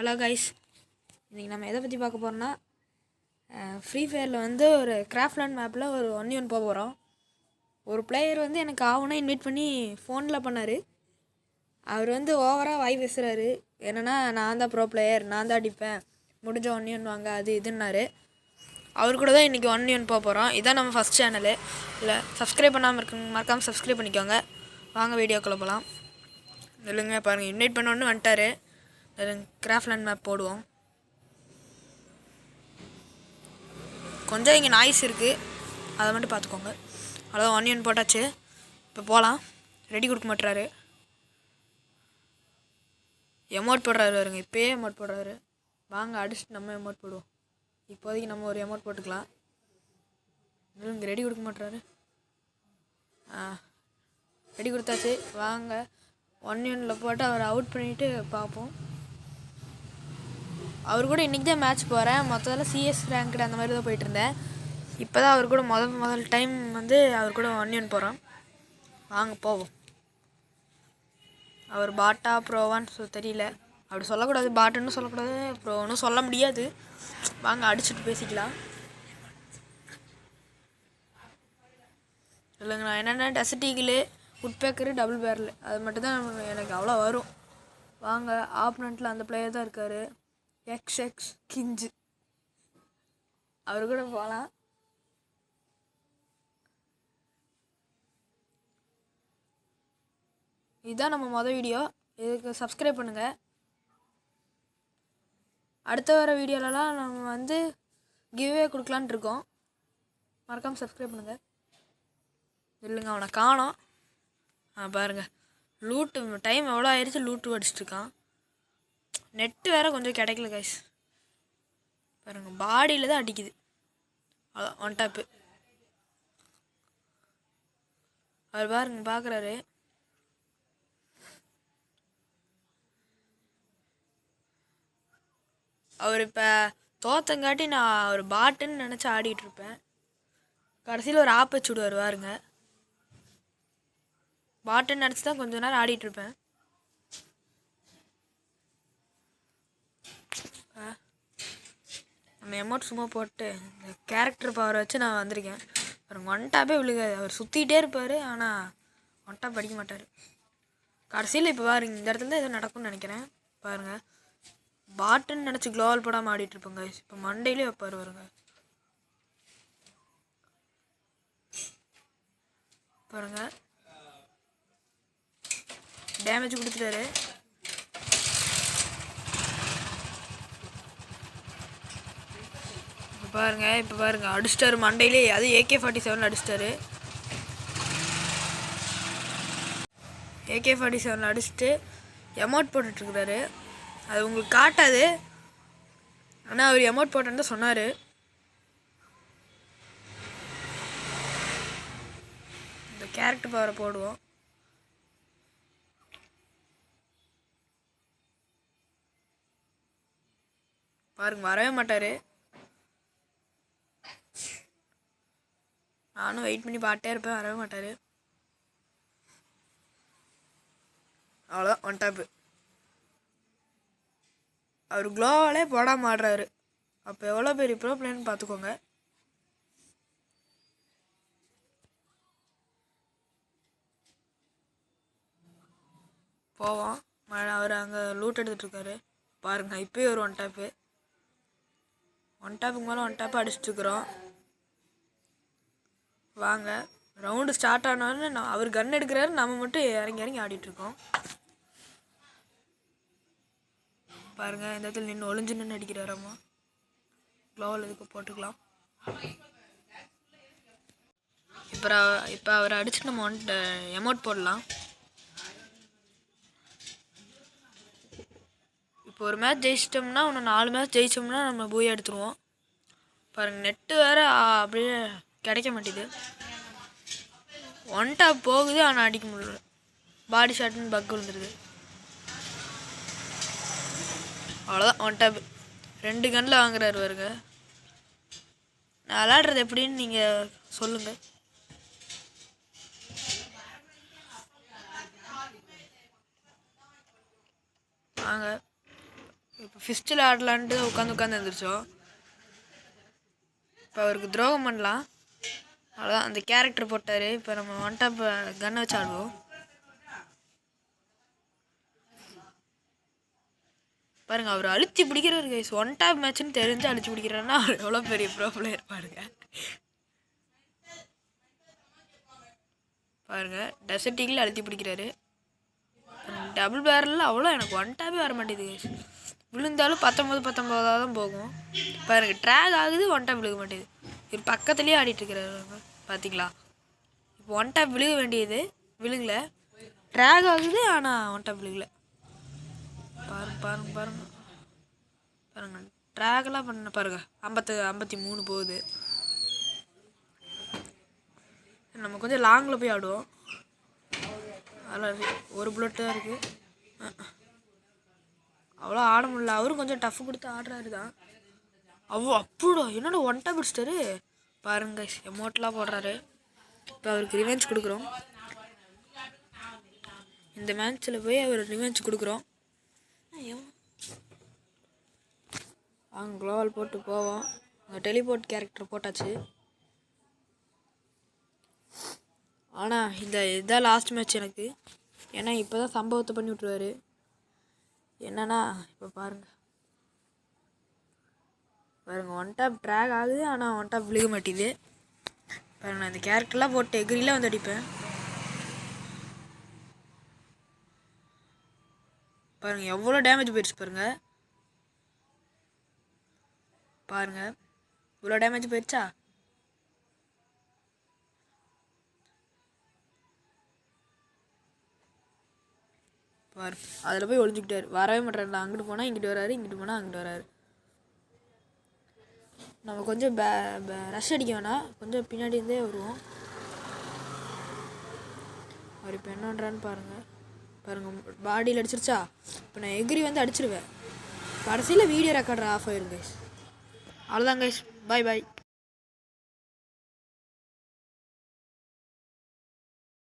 Hello guys, இன்றைக்கி நம்ம எதை பற்றி பார்க்க போகிறோம்னா ஃப்ரீ ஃபயரில் வந்து ஒரு கிராஃப்ட்லேண்ட் மேப்பில் ஒரு 1v1 போக போகிறோம். ஒரு பிளேயர் வந்து எனக்கு ஆகணும் இன்வைட் பண்ணி ஃபோனில் பண்ணார். அவர் வந்து ஓவராக வாய் பேசுகிறாரு. என்னென்னா நான் தான் ப்ரோ பிளேயர், நான் தான் அடிப்பேன், முடிஞ்ச 1v1 வாங்க அது இதுன்னாரு. அவர் கூட தான் இன்றைக்கி 1v1 போக போகிறோம். இதான் நம்ம ஃபஸ்ட் சேனலு. இல்லை சப்ஸ்கிரைப் பண்ணாமல் இருக்குங்க, மறக்காமல் சப்ஸ்கிரைப் பண்ணிக்கோங்க. வாங்க வீடியோக்குள்ளே போகலாம். இல்லைங்க பாருங்கள், இன்வைட் பண்ணோன்னு வந்துட்டார். கிராஃப்ட்லேண்ட் மேப் போடுவோம். கொஞ்சம் இங்கே நாய்ஸ் இருக்குது, அதை மட்டும் பார்த்துக்கோங்க. அவ்வளோதான், 1v1 போட்டாச்சு. இப்போ போகலாம். ரெடி கொடுக்க மாட்டுறாரு. எமௌண்ட் போடுறாரு வருங்க, இப்போயே எமௌண்ட் போடுறாரு. வாங்க அடிச்சுட்டு நம்ம எமௌண்ட் போடுவோம். இப்போதைக்கு நம்ம ஒரு எமௌண்ட் போட்டுக்கலாம். இங்கே ரெடி கொடுக்க மாட்டுறாரு. ரெடி கொடுத்தாச்சு. வாங்க 1v1 போட்டு அவரை அவுட் பண்ணிவிட்டு பார்ப்போம். அவர் கூட இன்றைக்கி தான் மேட்ச் போகிறேன். மொத்தத்தில் சிஎஸ் ரேங்க்டு அந்த மாதிரி தான் போயிட்டுருந்தேன். இப்போ தான் அவர் கூட முதல் டைம் வந்து அவர் கூட 1v1 போகிறோம். வாங்க போவோம். அவர் பாட்டா ப்ரோவான்னு தெரியல. அப்படி சொல்லக்கூடாது, பாட்டுன்னு சொல்லக்கூடாது, ப்ரோன்னு சொல்ல முடியாது. வாங்க அடிச்சுட்டு பேசிக்கலாம். இல்லைங்க, நான் என்னென்ன டெசர்டீகிளு, உட்பேக்கரு, டபுள் பேரல் அது மட்டும்தான் எனக்கு அவ்வளோ வரும். வாங்க ஆப்பனண்ட்டில் அந்த பிளேயர் தான் இருக்கார், எக்ஸ் கிஞ்சு. அவர் கூட போகலாம். இதுதான் நம்ம மொதல் வீடியோ. இதுக்கு சப்ஸ்கிரைப் பண்ணுங்கள். அடுத்த வர வீடியோலலாம் நம்ம வந்து கிவ்வே கொடுக்கலான் இருக்கோம். மறக்காமல் சப்ஸ்கிரைப் பண்ணுங்கள். இல்லைங்க, அவனை காணோம். பாருங்கள், லூட்டு டைம் எவ்வளோ ஆயிடுச்சு, லூட்டு அடிச்சிட்ருக்கான். நெட்டு வேறு கொஞ்சம் கிடைக்கல கைஸ். பாருங்க, பாடியில் தான் அடிக்குது. அதான் ஒன் டாப்பு. அவர் பாருங்க பார்க்குறாரு. அவர் இப்போ தோத்தங்காட்டி நான் ஒரு பாட்டுன்னு நினச்சி ஆடிட்டுருப்பேன். கடைசியில் ஒரு ஆப் வச்சு விடுவார் பாருங்க. பாட்டுன்னு நினச்சி தான் கொஞ்ச நேரம் ஆடிட்டுருப்பேன். நம்ம எமௌண்ட் சும்மா போட்டு இந்த கேரக்டர் பவரை வச்சு நான் வந்திருக்கேன். பாருங்க, ஒன் டாப்பே விழுகாது. அவர் சுற்றிக்கிட்டே இருப்பார், ஆனால் ஒன் டாப் படிக்க மாட்டார். கடைசியில் இப்போ பாருங்க, இந்த இடத்துல தான் எதுவும் நடக்கும்னு நினைக்கிறேன். பாருங்கள், பாட்டுன்னு நினச்சி க்ளோவல் போடாமல் ஆடிட்டுருப்போங்க. இப்போ மண்டையிலே வைப்பார் வருங்க. பாருங்கள், டேமேஜ் கொடுத்துட்டாரு. இப்போ பாருங்க அடிச்சிட்டாரு மண்டையிலே. அது AK-47 அடிச்சிட்டாரு. AK-47 அடிச்சுட்டு எமௌண்ட் போட்டுட்ருக்குறாரு. அது உங்களுக்கு காட்டாது, ஆனால் அவர் எமௌண்ட் போட்டேன்னு தான் சொன்னார். இந்த கேரக்டர் பவரை போடுவோம். பாருங்க, வரவே மாட்டார். நானும் வெயிட் பண்ணி பாட்டே இருப்பேன், வரவே மாட்டார். அவ்வளோதான், ஒன் டாப்பு. அவர் க்ளோவாலே போடாமல் ஆடுறாரு. அப்போ எவ்வளோ பெரிய ப்ரோ பிளேயர்னு பார்த்துக்கோங்க. போவோம். அவர் அங்கே லூட் எடுத்துகிட்ருக்காரு. பாருங்கள், இப்போயே ஒரு ஒன் டாப்பு. ஒன் டாப்புக்கு மேலே ஒன் டாப்பு அடிச்சுட்ருக்குறோம். வாங்க, ரவுண்டு ஸ்டார்ட் ஆனோன்னு அவர் கன் எடுக்கிறாரு, நம்ம மட்டும் இறங்கி ஆடிட்டுருக்கோம். பாருங்கள், இந்த இடத்துல நின்று ஒளிஞ்சு நின்று அடிக்கிறாராம்மா. க்ளோவல் இதுக்கு போட்டுக்கலாம். இப்போ அவரை அடிச்சுட்டு நம்ம எமௌண்ட் போடலாம். இப்போ ஒரு மேட்ச் ஜெயிச்சிட்டோம்னா இன்னும் 4 மேட்ச் ஜெயிச்சோம்னா நம்ம பூயா எடுத்துருவோம். பாருங்கள், நெட்டு வேறு அப்படியே கிடைக்க மாட்டேது. ஒன் டாப் போகுது, ஆனால் அடிக்க முடியல. பாடி ஷாட்னு பக் விழுந்துருது. அவ்வளோதான், ஒன் டாப். 2 கன்னில் வாங்குறாரு வருங்க. நான் விளாட்றது எப்படின்னு நீங்கள் சொல்லுங்கள். வாங்க இப்போ ஃபிஸ்ட்டில் ஆடலான்ட்டு உட்காந்து எழுந்திரிச்சோம். இப்போ அவருக்கு துரோகம் பண்ணலாம். அவ்வளோதான், அந்த கேரக்டர் போட்டார். இப்போ நம்ம ஒன் டாப் கன்னை வச்சு ஆடுவோம். பாருங்கள், அவர் அழுத்தி பிடிக்கிறாரு கைஸ். ஒன் டாப் மேட்ச்னு தெரிஞ்சு அழுத்தி பிடிக்கிறாருன்னா அவர் எவ்வளோ பெரிய ப்ரோ பிளேயர் பாருங்க. பாருங்கள், டெசர்ட்டிகில் அழுத்தி பிடிக்கிறாரு. டபுள் பேரலில் அவ்வளோ எனக்கு ஒன் டாப்பே வர மாட்டேது கைஸ். விழுந்தாலும் 19 தான் போகும். பாருங்க, ட்ராக் ஆகுது, ஒன் டாப் விழுக மாட்டேது. இது பக்கத்துலேயே ஆடிட்டுருக்கிறாரு பார்த்தீங்களா. இப்போ ஒன் டாப் விழுக வேண்டியது விழுகல, ட்ராக் ஆகுது, ஆனால் ஒன் டாப் விழுகல. பாருங்க ட்ராகெல்லாம் பண்ண பாருங்க. 53 போகுது. நம்ம கொஞ்சம் லாங்கில் போய் ஆடுவோம். அதில் ஒரு புல்லட் தான் இருக்குது. அவ்வளோ ஆட முடியல. அவரும் கொஞ்சம் டஃப் கொடுத்து ஆடுறாரு தான். அப்படிடா என்னோட ஒன் டாப் பிடிச்சிட்டாரு பாருங்க. எமௌண்ட்லாம் போடுறாரு. இப்போ அவருக்கு ரிவெஞ்ச் கொடுக்குறோம். இந்த மேட்ச்சில் போய் அவர் ரிவெஞ்ச் கொடுக்குறோம். குளோவல் போட்டு போவோம். அந்த டெலிபோர்ட் கேரக்டர் போட்டாச்சு. ஆனால் இதான் லாஸ்ட் மேட்ச் எனக்கு. ஏன்னா இப்போ தான் சம்பவத்தை பண்ணி விட்ருவார். என்னன்னா இப்போ பாருங்கள் ஒன் டாப் ட்ராக் ஆகுது, ஆனால் ஒன் டாப் விழுக மாட்டேது. பாருங்க, நான் இந்த கேரக்டர்லாம் போட்டு எகிரிலாம் வந்து அடிப்பேன். பாருங்கள் எவ்வளோ டேமேஜ் போயிடுச்சு பாருங்கள். இவ்வளோ டேமேஜ் போயிடுச்சா. அதில் போய் ஒழிஞ்சுக்கிட்டார். வரவே மாட்டார். அங்கிட்டு போனால் இங்கிட்டு வராரு, இங்கிட்டு போனால் அங்கிட்டு வராரு. நம்ம கொஞ்சம் ரஷ் அடிக்க வேணாம், கொஞ்சம் பின்னாடி இருந்தே வருவோம். அவர் இப்போ என்ன பண்ணுறான்னு பாருங்கள். பாடியில் அடிச்சிருச்சா. இப்போ நான் எகிரி வந்து அடிச்சிருவேன். கடைசியில் வீடியோ ரெக்கார்டர் ஆஃப் ஆயிரும் கைஸ். அவ்வளோதான் கைஸ், பாய்.